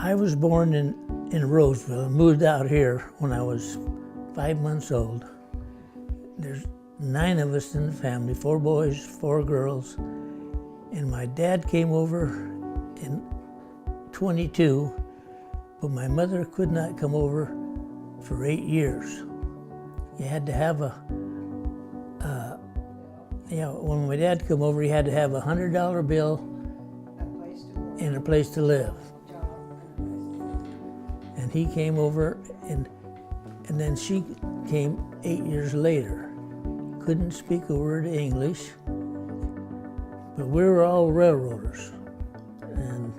I was born in Roseville and moved out here when I was 5 months old. There's 9 of us in the family, 4 boys, 4 girls. And my dad came over in 22, but my mother could not come over for 8 years. You had to have when my dad come over, he had to have a $100 bill and a place to live. And he came over, and then she came 8 years later. Couldn't speak a word of English, but we were all railroaders. And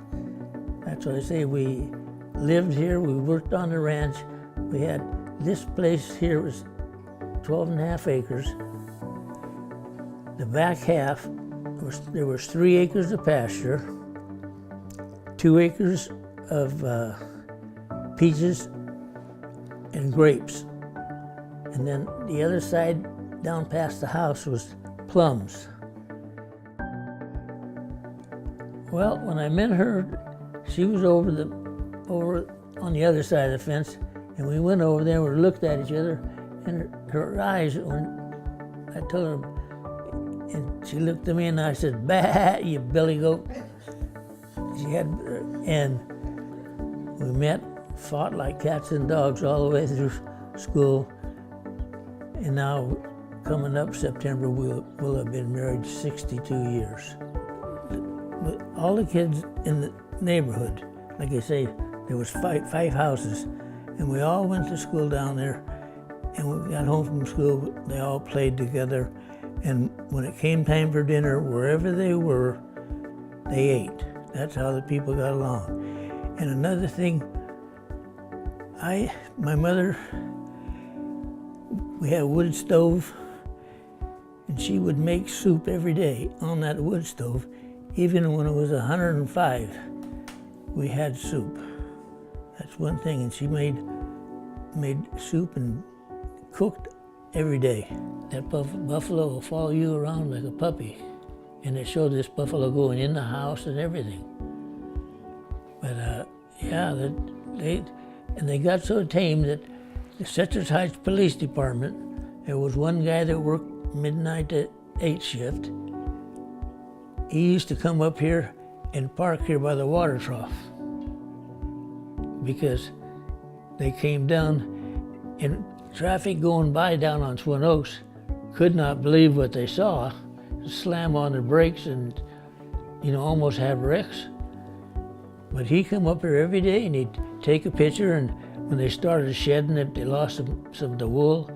that's what I say, we lived here, we worked on the ranch. We had, this place here was 12 and a half acres. The back half, there was 3 acres of pasture, 2 acres of peaches and grapes. And then the other side, down past the house, was plums. Well, when I met her, she was over on the other side of the fence, and we went over there and we looked at each other, and her eyes, when I told her, and she looked at me and I said, "Bah, you billy goat." And we met, fought like cats and dogs all the way through school. And now, coming up September, we'll have been married 62 years. But all the kids in the neighborhood, like I say, there was five houses, and we all went to school down there. And when we got home from school, they all played together. And when it came time for dinner, wherever they were, they ate. That's how the people got along. And another thing, my mother, we had a wood stove, and she would make soup every day on that wood stove. Even when it was 105, we had soup. That's one thing, and she made soup and cooked every day. That buffalo will follow you around like a puppy. And it showed this buffalo going in the house and everything. But they got so tame that the Citrus Heights Police Department, there was one guy that worked midnight to 8 shift. He used to come up here and park here by the water trough because they came down, and traffic going by down on Twin Oaks could not believe what they saw. Slam on the brakes and, almost have wrecks. But he'd come up here every day and he'd take a picture, and when they started shedding, if they lost some of the wool,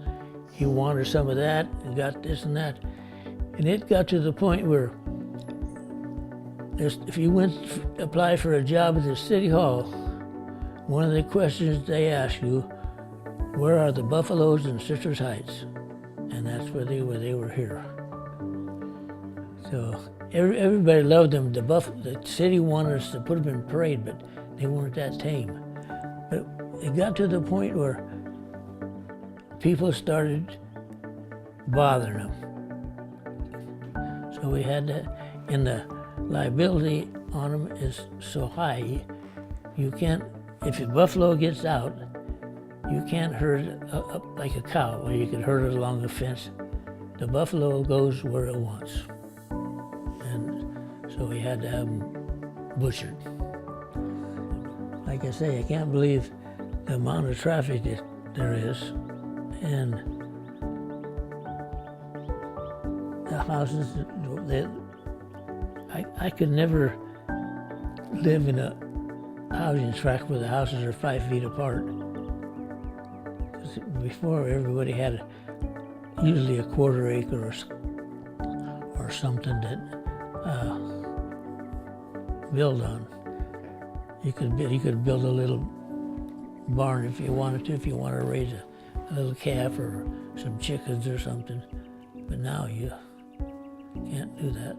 he wanted some of that and got this and that. And it got to the point where if you went to apply for a job at the city hall, one of the questions they ask you, where are the buffaloes in Citrus Heights? And that's where they were here. So everybody loved them. The city wanted us to put them in parade, but they weren't that tame. But it got to the point where people started bothering them. So we had to, and the liability on them is so high, you can't, if a buffalo gets out, you can't herd it up like a cow, where you can herd it along the fence. The buffalo goes where it wants. And so we had to have them butchered. Like I say, I can't believe the amount of traffic that there is. And the houses, I could never live in a housing tract where the houses are 5 feet apart. Before, everybody had usually a quarter acre or something to build on. You could build a little barn if you wanted to, if you wanted to raise a little calf or some chickens or something. But now you can't do that.